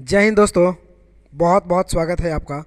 जय हिंद दोस्तों। बहुत बहुत स्वागत है आपका।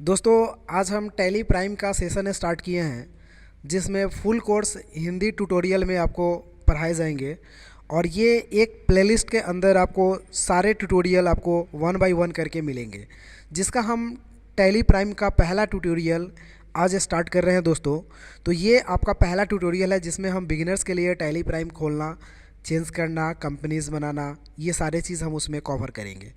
दोस्तों, आज हम टैली प्राइम का सेशन स्टार्ट किए हैं जिसमें फुल कोर्स हिंदी ट्यूटोरियल में आपको पढ़ाए जाएंगे। और ये एक प्लेलिस्ट के अंदर आपको सारे ट्यूटोरियल आपको वन बाय वन करके मिलेंगे, जिसका हम टैली प्राइम का पहला ट्यूटोरियल आज स्टार्ट कर रहे हैं दोस्तों। तो ये आपका पहला ट्यूटोरियल है जिसमें हम बिगिनर्स के लिए टैली प्राइम खोलना, चेंज करना, कंपनीज़ बनाना, ये सारे चीज़ हम उसमें कवर करेंगे।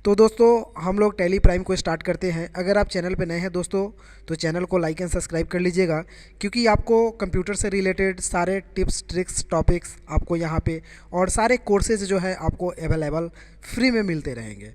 तो दोस्तों, हम लोग टैली प्राइम को स्टार्ट करते हैं। अगर आप चैनल पे नए हैं दोस्तों, तो चैनल को लाइक एंड सब्सक्राइब कर लीजिएगा, क्योंकि आपको कंप्यूटर से रिलेटेड सारे टिप्स ट्रिक्स टॉपिक्स आपको यहाँ पे और सारे कोर्सेज जो है आपको अवेलेबल फ्री में मिलते रहेंगे।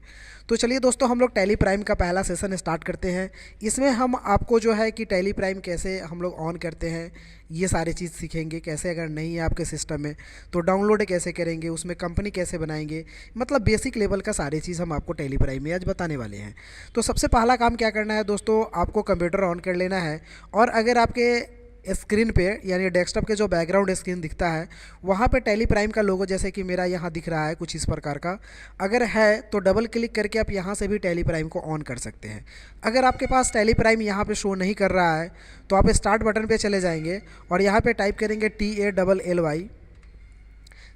तो चलिए दोस्तों, हम लोग टैली प्राइम का पहला सेशन स्टार्ट करते हैं। इसमें हम आपको जो है कि टैली प्राइम कैसे हम लोग ऑन करते हैं ये सारी चीज़ सीखेंगे। कैसे अगर नहीं है आपके सिस्टम में तो डाउनलोड कैसे करेंगे, उसमें कंपनी कैसे बनाएंगे, मतलब बेसिक लेवल का सारी चीज़ हम आपको टैली प्राइम में आज बताने वाले हैं। तो सबसे पहला काम क्या करना है दोस्तों, आपको कंप्यूटर ऑन कर लेना है। और अगर आपके स्क्रीन पे यानी डेस्कटॉप के जो बैकग्राउंड स्क्रीन दिखता है वहाँ पे टैली प्राइम का लोगो, जैसे कि मेरा यहाँ दिख रहा है कुछ इस प्रकार का, अगर है तो डबल क्लिक करके आप यहाँ से भी टैली प्राइम को ऑन कर सकते हैं। अगर आपके पास टैली प्राइम यहाँ पे शो नहीं कर रहा है तो आप स्टार्ट बटन पे चले जाएंगे और यहाँ पे टाइप करेंगे TALLY।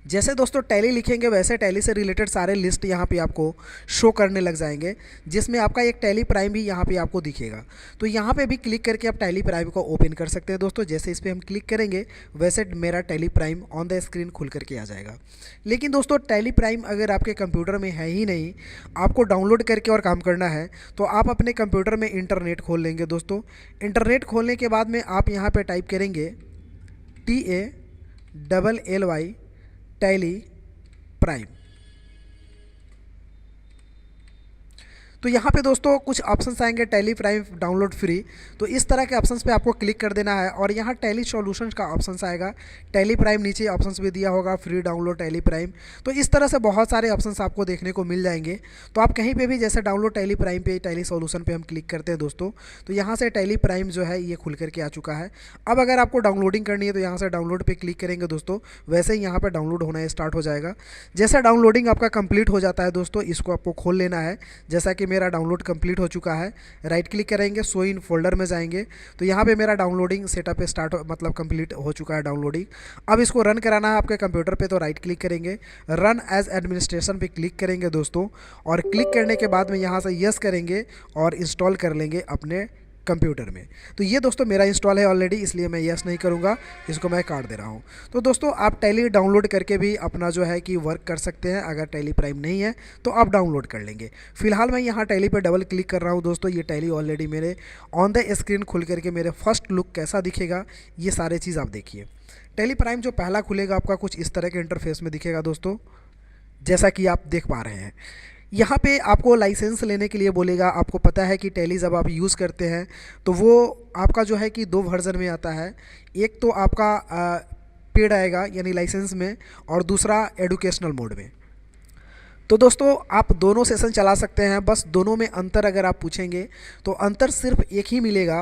जैसे दोस्तों टैली लिखेंगे वैसे टैली से रिलेटेड सारे लिस्ट यहाँ पे आपको शो करने लग जाएंगे, जिसमें आपका एक टैली प्राइम भी यहाँ पे आपको दिखेगा। तो यहाँ पे भी क्लिक करके आप टैली प्राइम को ओपन कर सकते हैं दोस्तों। जैसे इस पर हम क्लिक करेंगे वैसे मेरा tally prime on the screen खुल करके आ जाएगा। लेकिन दोस्तों, टैली प्राइम अगर आपके कंप्यूटर में है ही नहीं, आपको डाउनलोड करके और काम करना है, तो आप अपने कंप्यूटर में इंटरनेट खोल लेंगे दोस्तों। इंटरनेट खोलने के बाद में आप यहाँ पर टाइप करेंगे TALLY टैली प्राइम। तो यहाँ पे दोस्तों कुछ ऑप्शंस आएंगे, टैली प्राइम डाउनलोड फ्री। तो इस तरह के ऑप्शंस पे आपको क्लिक कर देना है और यहाँ टैली सॉल्यूशंस का ऑप्शंस आएगा। टैली प्राइम नीचे ऑप्शंस भी दिया होगा, फ्री डाउनलोड टैली प्राइम। तो इस तरह से बहुत सारे ऑप्शंस आपको देखने को मिल जाएंगे। तो आप कहीं पे भी जैसे डाउनलोड टैली प्राइम पे, टैली सॉल्यूशन पे हम क्लिक करते हैं दोस्तों, तो यहाँ से टैली प्राइम जो है ये खुल करके आ चुका है। अब अगर आपको डाउनलोडिंग करनी है तो यहाँ से डाउनलोड पर क्लिक करेंगे दोस्तों, वैसे ही यहाँ पर डाउनलोड होना स्टार्ट हो जाएगा। जैसे डाउनलोडिंग आपका कंप्लीट हो जाता है दोस्तों, इसको आपको खोल लेना है। जैसा कि मेरा डाउनलोड कंप्लीट हो चुका है, राइट क्लिक करेंगे, शो इन फोल्डर में जाएंगे, तो यहाँ पे मेरा डाउनलोडिंग सेटअप स्टार्ट मतलब कंप्लीट हो चुका है डाउनलोडिंग। अब इसको रन कराना है आपके कंप्यूटर पे, तो राइट क्लिक करेंगे, रन एज एडमिनिस्ट्रेशन पे क्लिक करेंगे दोस्तों। और क्लिक करने के बाद में यहाँ से यस करेंगे और इंस्टॉल कर लेंगे अपने कंप्यूटर में। तो ये दोस्तों मेरा इंस्टॉल है ऑलरेडी, इसलिए मैं यस नहीं करूँगा, इसको मैं काट दे रहा हूँ। तो दोस्तों, आप टैली डाउनलोड करके भी अपना जो है कि वर्क कर सकते हैं। अगर टैली प्राइम नहीं है तो आप डाउनलोड कर लेंगे। फिलहाल मैं यहाँ टैली पर डबल क्लिक कर रहा हूँ दोस्तों। ये टैली ऑलरेडी मेरे ऑन द स्क्रीन खुल करके मेरे फर्स्ट लुक कैसा दिखेगा ये सारे चीज़ आप देखिए। टैली प्राइम जो पहला खुलेगा आपका कुछ इस तरह के इंटरफेस में दिखेगा दोस्तों, जैसा कि आप देख पा रहे हैं। यहाँ पे आपको लाइसेंस लेने के लिए बोलेगा। आपको पता है कि टैली जब आप यूज़ करते हैं तो वो आपका जो है कि दो वर्जन में आता है। एक तो आपका पेड आएगा यानी लाइसेंस में, और दूसरा एडुकेशनल मोड में। तो दोस्तों, आप दोनों सेशन चला सकते हैं। बस दोनों में अंतर अगर आप पूछेंगे तो अंतर सिर्फ एक ही मिलेगा,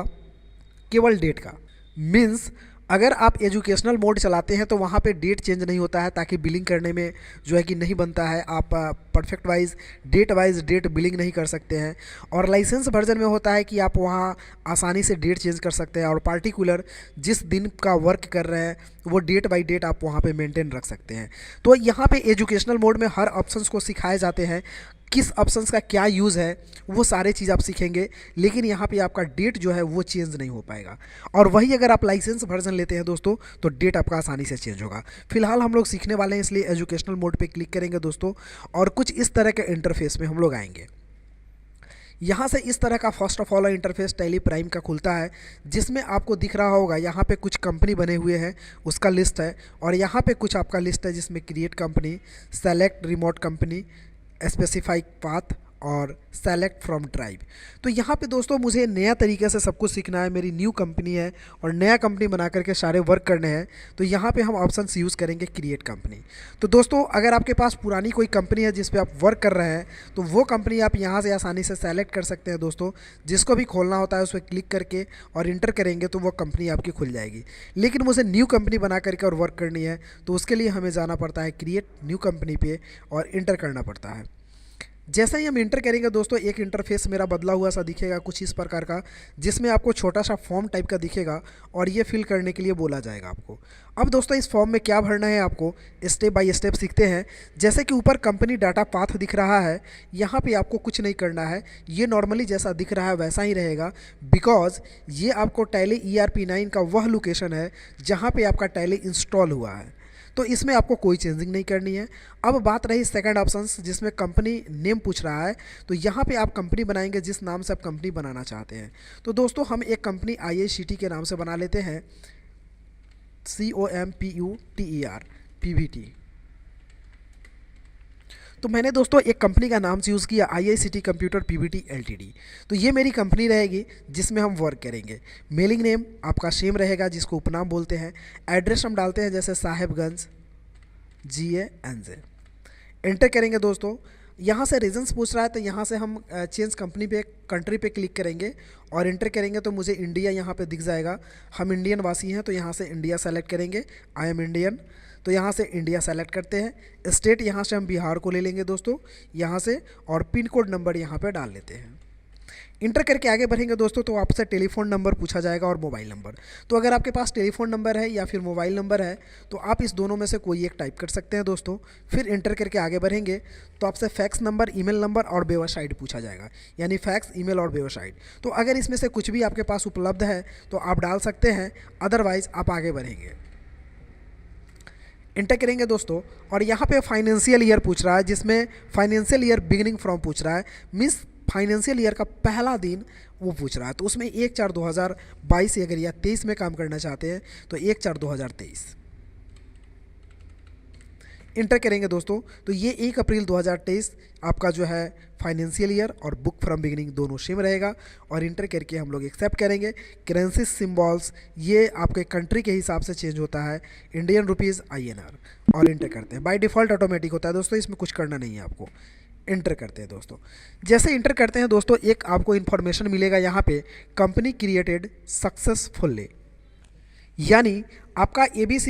केवल डेट का। मीन्स अगर आप एजुकेशनल मोड चलाते हैं तो वहाँ पे डेट चेंज नहीं होता है, ताकि बिलिंग करने में जो है कि नहीं बनता है। आप परफेक्ट वाइज डेट बिलिंग नहीं कर सकते हैं। और लाइसेंस वर्जन में होता है कि आप वहाँ आसानी से डेट चेंज कर सकते हैं और पार्टिकुलर जिस दिन का वर्क कर रहे हैं वो डेट बाय डेट आप वहाँ पे मेंटेन रख सकते हैं। तो यहाँ पे एजुकेशनल मोड में हर ऑप्शंस को सिखाए जाते हैं, किस ऑप्शंस का क्या यूज़ है वो सारे चीज़ आप सीखेंगे। लेकिन यहाँ पे आपका डेट जो है वो चेंज नहीं हो पाएगा। और वही अगर आप लाइसेंस वर्जन लेते हैं दोस्तों तो डेट आपका आसानी से चेंज होगा। फिलहाल हम लोग सीखने वाले हैं, इसलिए एजुकेशनल मोड पे क्लिक करेंगे दोस्तों और कुछ इस तरह के इंटरफेस में हम लोग आएंगे। यहाँ से इस तरह का first of all interface tally prime का खुलता है, जिसमें आपको दिख रहा होगा यहाँ पे कुछ कंपनी बने हुए हैं उसका लिस्ट है। और यहाँ पे कुछ आपका लिस्ट है जिसमें create company, select remote company, specify path और सेलेक्ट फ्रॉम ड्राइव। तो यहाँ पे दोस्तों मुझे नया तरीके से सब कुछ सीखना है। मेरी न्यू कंपनी है और नया कंपनी बना करके सारे वर्क करने हैं। तो यहाँ पे हम ऑप्शंस यूज़ करेंगे क्रिएट कंपनी। तो दोस्तों, अगर आपके पास पुरानी कोई कंपनी है जिस पे आप वर्क कर रहे हैं तो वो कंपनी आप यहाँ से आसानी से सेलेक्ट कर सकते हैं दोस्तों। जिसको भी खोलना होता है उस पर क्लिक करके और इंटर करेंगे तो वो कंपनी आपकी खुल जाएगी। लेकिन मुझे न्यू कंपनी बना करके और वर्क करनी है तो उसके लिए हमें जाना पड़ता है क्रिएट न्यू कंपनी पे और इंटर करना पड़ता है। जैसे ही हम इंटर करेंगे दोस्तों, एक इंटरफेस मेरा बदला हुआ सा दिखेगा कुछ इस प्रकार का, जिसमें आपको छोटा सा फॉर्म टाइप का दिखेगा और ये फिल करने के लिए बोला जाएगा आपको। अब दोस्तों इस फॉर्म में क्या भरना है आपको, स्टेप बाय स्टेप सीखते हैं। जैसे कि ऊपर कंपनी डाटा पाथ दिख रहा है, यहाँ पे आपको कुछ नहीं करना है, ये नॉर्मली जैसा दिख रहा है वैसा ही रहेगा, बिकॉज ये आपको टैली ERP9 का वह लोकेशन है जहाँ पे आपका टैली इंस्टॉल हुआ है। तो इसमें आपको कोई चेंजिंग नहीं करनी है। अब बात रही सेकंड ऑप्शन जिसमें कंपनी नेम पूछ रहा है, तो यहाँ पे आप कंपनी बनाएंगे जिस नाम से आप कंपनी बनाना चाहते हैं। तो दोस्तों हम एक कंपनी IICT के नाम से बना लेते हैं, COMPUTER PVT। तो मैंने दोस्तों एक कंपनी का नाम यूज़ किया IICT कंप्यूटर PVT LTD। तो ये मेरी कंपनी रहेगी जिसमें हम वर्क करेंगे। मेलिंग नेम आपका सेम रहेगा जिसको उपनाम बोलते हैं। एड्रेस हम डालते हैं जैसे साहेबगंज GANZ। एंटर करेंगे दोस्तों, यहाँ से रीजन्स पूछ रहा है तो यहाँ से हम चेंज कंपनी पे कंट्री पे क्लिक करेंगे और इंटर करेंगे तो मुझे इंडिया यहाँ पे दिख जाएगा। हम इंडियन वासी हैं तो यहाँ से इंडिया सेलेक्ट करेंगे, आई एम इंडियन, तो यहाँ से इंडिया सेलेक्ट करते हैं। स्टेट यहाँ से हम बिहार को ले लेंगे दोस्तों यहाँ से, और पिन कोड नंबर यहाँ पे डाल लेते हैं। इंटर करके आगे बढ़ेंगे दोस्तों तो आपसे टेलीफोन नंबर पूछा जाएगा और मोबाइल नंबर। तो अगर आपके पास टेलीफोन नंबर है या फिर मोबाइल नंबर है तो आप इस दोनों में से कोई एक टाइप कर सकते हैं दोस्तों। फिर इंटर करके आगे बढ़ेंगे तो आपसे फैक्स नंबर, ईमेल नंबर और वेबसाइट पूछा जाएगा, यानी फैक्स, ईमेल और वेबसाइट। तो अगर इसमें से कुछ भी आपके पास उपलब्ध है तो आप डाल सकते हैं, अदरवाइज आप आगे बढ़ेंगे। इंटर करेंगे दोस्तों और यहाँ पे फाइनेंशियल ईयर पूछ रहा है, जिसमें फाइनेंशियल ईयर बिगिनिंग फ्रॉम पूछ रहा है, मीन्स फाइनेंशियल ईयर का पहला दिन वो पूछ रहा है। तो उसमें 1/4/2022 अगर या 23 में काम करना चाहते हैं तो 1/4/2023 इंटर करेंगे दोस्तों। तो ये 1 अप्रैल 2023 आपका जो है फाइनेंशियल ईयर और बुक फ्रॉम बिगिनिंग दोनों सेम रहेगा। और इंटर करके हम लोग एक्सेप्ट करेंगे। करेंसी सिम्बॉल्स ये आपके कंट्री के हिसाब से चेंज होता है, इंडियन रुपीज़ INR, और इंटर करते हैं। बाय डिफ़ॉल्ट ऑटोमेटिक होता है दोस्तों, इसमें कुछ करना नहीं है आपको। इंटर करते हैं दोस्तों। जैसे इंटर करते हैं दोस्तों, एक आपको इन्फॉर्मेशन मिलेगा यहाँ पे, कंपनी क्रिएटेड सक्सेसफुली, यानी आपका ABC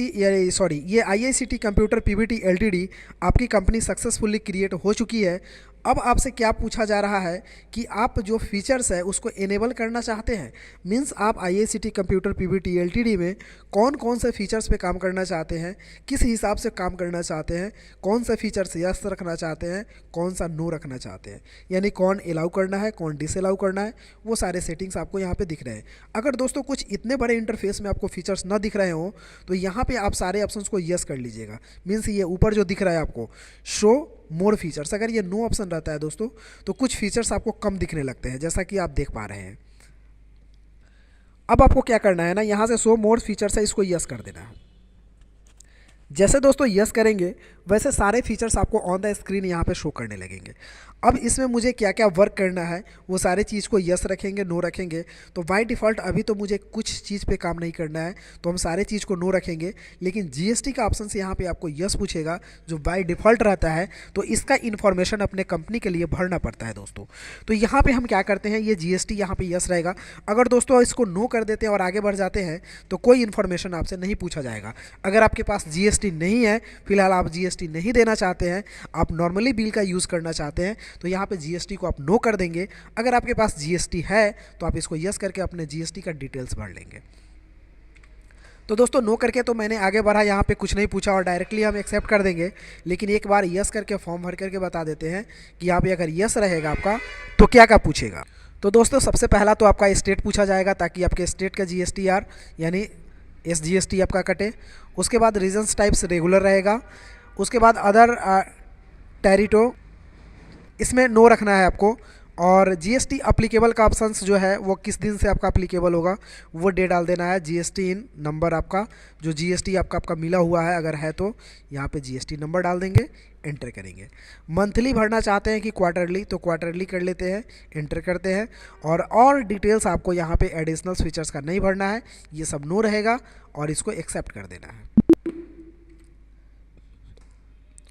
ये IICT कंप्यूटर PVT LTD आपकी कंपनी सक्सेसफुली क्रिएट हो चुकी है। अब आपसे क्या पूछा जा रहा है कि आप जो फीचर्स है उसको इनेबल करना चाहते हैं, मींस आप IICT कंप्यूटर PVT LTD में कौन कौन से फीचर्स पे काम करना चाहते हैं, किस हिसाब से काम करना चाहते हैं, कौन सा फीचर्स यस रखना चाहते हैं, कौन सा नो रखना चाहते हैं, यानी कौन अलाउ करना है, कौन डिसअलाउ करना है, वो सारे सेटिंग्स आपको यहाँ पे दिख रहे हैं। अगर दोस्तों कुछ इतने बड़े इंटरफेस में आपको फीचर्स ना दिख रहे हों तो यहाँ पे आप सारे ऑप्शंस को यस कर लीजिएगा। मीन्स ये ऊपर जो दिख रहा है आपको शो मोर फीचर्स, अगर ये नो ऑप्शन रहता है दोस्तों तो कुछ फीचर्स आपको कम दिखने लगते हैं, जैसा कि आप देख पा रहे हैं। अब आपको क्या करना है ना, यहाँ से शो मोर फीचर्स है, इसको यस कर देना है। जैसे दोस्तों यस करेंगे वैसे सारे फीचर्स आपको ऑन द स्क्रीन यहाँ पे शो करने लगेंगे। अब इसमें मुझे क्या क्या वर्क करना है वो सारे चीज़ को यस रखेंगे, नो रखेंगे। तो बाय डिफ़ॉल्ट अभी तो मुझे कुछ चीज़ पे काम नहीं करना है तो हम सारे चीज़ को नो रखेंगे, लेकिन GST का ऑप्शन से यहाँ पे आपको यस पूछेगा जो बाय डिफ़ॉल्ट रहता है, तो इसका इन्फॉर्मेशन अपने कंपनी के लिए भरना पड़ता है दोस्तों। तो यहाँ पर हम क्या करते हैं, ये GST यहाँ पर यस रहेगा। अगर दोस्तों इसको नो कर देते हैं और आगे बढ़ जाते हैं तो कोई इन्फॉर्मेशन आपसे नहीं पूछा जाएगा। अगर आपके पास GST नहीं है, फिलहाल आप GST नहीं देना चाहते हैं, आप नॉर्मली बिल का यूज़ करना चाहते हैं, तो यहाँ पे GST को आप नो कर देंगे। अगर आपके पास GST है तो आप इसको यस करके अपने GST का डिटेल्स भर लेंगे। तो दोस्तों नो करके तो मैंने आगे बढ़ा, यहाँ पे कुछ नहीं पूछा और डायरेक्टली हम एक्सेप्ट कर देंगे। लेकिन एक बार यस करके फॉर्म भर करके बता देते हैं कि यहाँ पे अगर यस रहेगा आपका तो क्या क्या पूछेगा। तो दोस्तों सबसे पहला तो आपका स्टेट पूछा जाएगा ताकि आपके स्टेट का GSTR यानी SGST आपका कटे। उसके बाद रीजन्स टाइप्स रेगुलर रहेगा। उसके बाद अदर टेरिटो, इसमें नो रखना है आपको। और GST अप्लीकेबल का ऑप्शंस जो है वो किस दिन से आपका अप्लीकेबल होगा वो डे डाल देना है। GST इन नंबर आपका जो GST आपका मिला हुआ है अगर है तो यहाँ पे GST नंबर डाल देंगे, एंटर करेंगे। मंथली भरना चाहते हैं कि क्वार्टरली, तो क्वार्टरली कर लेते हैं, एंटर करते हैं। और डिटेल्स आपको यहाँ पे एडिशनल फीचर्स का नहीं भरना है, ये सब नो रहेगा और इसको एक्सेप्ट कर देना है।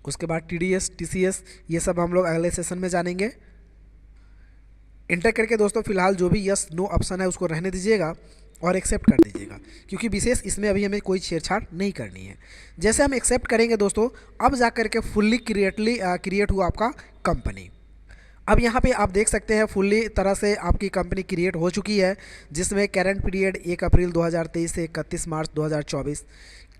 उसके बाद TDS TCS ये सब हम लोग अगले सेशन में जानेंगे। इंटर करके दोस्तों फिलहाल जो भी यस नो ऑप्शन है उसको रहने दीजिएगा और एक्सेप्ट कर दीजिएगा, क्योंकि विशेष इसमें अभी हमें कोई छेड़छाड़ नहीं करनी है। जैसे हम एक्सेप्ट करेंगे दोस्तों, अब जा कर के फुल्ली क्रिएट हुआ आपका कंपनी। अब यहाँ पे आप देख सकते हैं फुल्ली तरह से आपकी कंपनी क्रिएट हो चुकी है, जिसमें करेंट पीरियड 1 अप्रैल 2023 से 31 मार्च 2024,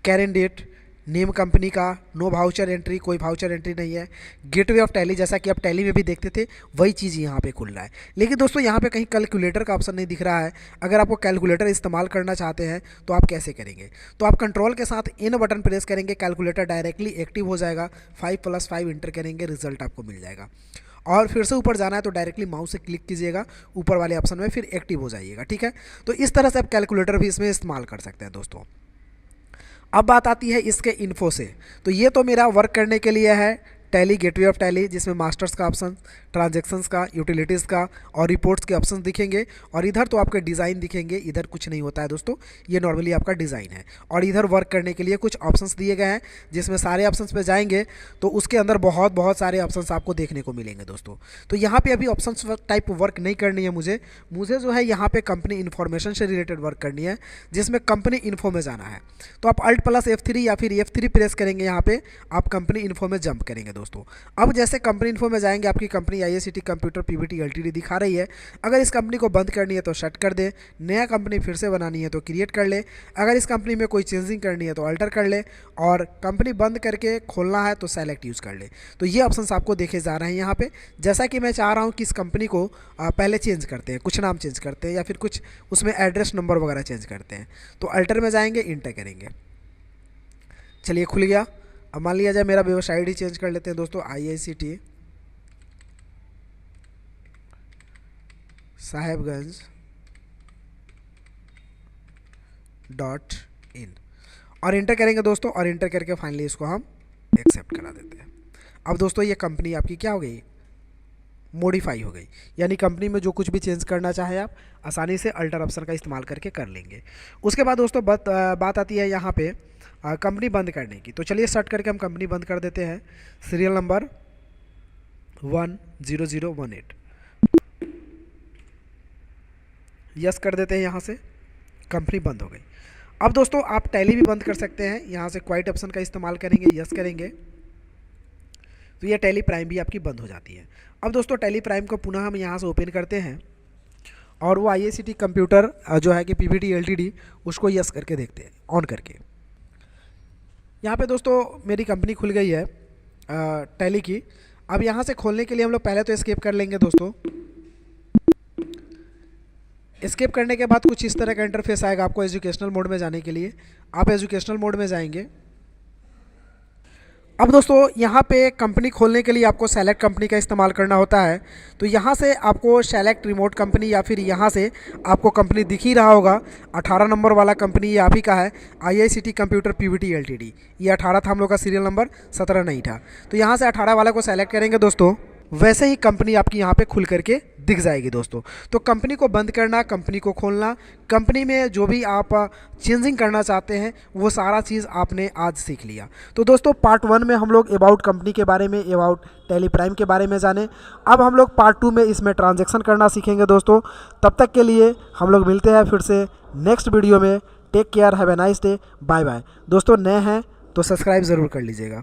करेंट डेट, नेम कंपनी का, नो वाउचर एंट्री, कोई वाउचर एंट्री नहीं है, गेटवे ऑफ टैली जैसा कि आप टैली में भी देखते थे वही चीज़ यहाँ पे खुल रहा है। लेकिन दोस्तों यहाँ पे कहीं कैलकुलेटर का ऑप्शन नहीं दिख रहा है। अगर आपको कैलकुलेटर इस्तेमाल करना चाहते हैं तो आप कैसे करेंगे, तो आप कंट्रोल के साथ इन बटन प्रेस करेंगे, कैलकुलेटर डायरेक्टली एक्टिव हो जाएगा, 5+5 इंटर करेंगे, रिजल्ट आपको मिल जाएगा। और फिर से ऊपर जाना है तो डायरेक्टली माउस से क्लिक कीजिएगा ऊपर वाले ऑप्शन में, फिर एक्टिव हो जाइएगा। ठीक है, तो इस तरह से आप कैलकुलेटर भी इसमें इस्तेमाल कर सकते हैं दोस्तों। अब बात आती है इसके इन्फो से, तो ये तो मेरा वर्क करने के लिए है टैली, गेटवे ऑफ टैली, जिसमें मास्टर्स का ऑप्शन, ट्रांजैक्शंस का, यूटिलिटीज़ का और रिपोर्ट्स के ऑप्शंस दिखेंगे। और इधर तो आपके डिज़ाइन दिखेंगे, इधर कुछ नहीं होता है दोस्तों, ये नॉर्मली आपका डिज़ाइन है। और इधर वर्क करने के लिए कुछ ऑप्शंस दिए गए हैं, जिसमें सारे ऑप्शंस पे जाएंगे तो उसके अंदर बहुत सारे ऑप्शंस आपको देखने को मिलेंगे दोस्तों। तो यहाँ पे अभी ऑप्शंस टाइप वर्क नहीं करनी है मुझे जो है यहाँ पे कंपनी इन्फॉर्मेशन से रिलेटेड वर्क करनी है, जिसमें कंपनी इन्फो में जाना है। तो आप Alt+F3 या फिर F3 प्रेस करेंगे, यहाँ पे आप कंपनी इन्फो में जंप करेंगे दोस्तों। अब जैसे कंपनी इन्फो में जाएंगे, आपकी company IICT computer PVT LTD दिखा रही है। अगर इस कंपनी को बंद करनी है तो शट कर दे, नया कंपनी फिर से बनानी है तो क्रिएट कर ले, अगर इस कंपनी में कोई चेंजिंग करनी है तो अल्टर कर ले, और कंपनी बंद करके खोलना है तो सेलेक्ट यूज़ कर ले। तो ये ऑप्शंस आपको देखे जा रहे हैं यहाँ पे। जैसा कि मैं चाह रहा हूँ कि इस कंपनी को पहले चेंज करते हैं, कुछ नाम चेंज करते हैं या फिर कुछ उसमें एड्रेस नंबर वगैरह चेंज करते हैं, तो अल्टर में जाएंगे, इंटर करेंगे। चलिए खुल गया। अब मान लिया जाए मेरा वेबसाइट ही चेंज कर लेते हैं दोस्तों, IICT साहेबगंज.in और इंटर करेंगे दोस्तों, और इंटर करके फाइनली इसको हम एक्सेप्ट करा देते हैं। अब दोस्तों ये कंपनी आपकी क्या हो गई, मॉडिफाई हो गई, यानी कंपनी में जो कुछ भी चेंज करना चाहे आप आसानी से अल्टर ऑप्शन का इस्तेमाल करके कर लेंगे। उसके बाद दोस्तों बात आती है यहाँ पे कंपनी बंद करने की। तो चलिए स्टार्ट करके हम कंपनी बंद कर देते हैं। सीरियल नंबर 10018 यस कर देते हैं, यहाँ से कंपनी बंद हो गई। अब दोस्तों आप टैली भी बंद कर सकते हैं, यहाँ से क्वाइट ऑप्शन का इस्तेमाल करेंगे, यस करेंगे तो ये टैली प्राइम भी आपकी बंद हो जाती है। अब दोस्तों टैली प्राइम को पुनः हम यहाँ से ओपन करते हैं, और वो IICT कंप्यूटर जो है कि PVT LTD उसको यस करके देखते हैं, ऑन करके। यहाँ पे दोस्तों मेरी कंपनी खुल गई है टैली की। अब यहाँ से खोलने के लिए हम लोग पहले तो एस्केप कर लेंगे दोस्तों। एस्केप करने के बाद कुछ इस तरह का इंटरफेस आएगा आपको एजुकेशनल मोड में जाने के लिए। आप एजुकेशनल मोड में जाएंगे। अब दोस्तों यहाँ पे कंपनी खोलने के लिए आपको सेलेक्ट कंपनी का इस्तेमाल करना होता है। तो यहाँ से आपको सेलेक्ट रिमोट कंपनी, या फिर यहाँ से आपको कंपनी दिख ही रहा होगा 18 नंबर वाला कंपनी ये आप ही का है, IICT कंप्यूटर PVT LTD। ये 18 था हम लोग का, सीरियल नंबर 17 नहीं था। तो यहाँ से 18 वाला को सेलेक्ट करेंगे दोस्तों, वैसे ही कंपनी आपकी यहाँ पे खुल करके दिख जाएगी दोस्तों। तो कंपनी को बंद करना, कंपनी को खोलना, कंपनी में जो भी आप चेंजिंग करना चाहते हैं वो सारा चीज़ आपने आज सीख लिया। तो दोस्तों पार्ट 1 में हम लोग अबाउट कंपनी के बारे में, अबाउट टैली प्राइम के बारे में जाने। अब हम लोग पार्ट 2 में इसमें ट्रांजैक्शन करना सीखेंगे दोस्तों। तब तक के लिए हम लोग मिलते हैं फिर से नेक्स्ट वीडियो में। Take care, have a nice day, bye bye. दोस्तों नए हैं तो सब्सक्राइब ज़रूर कर लीजिएगा।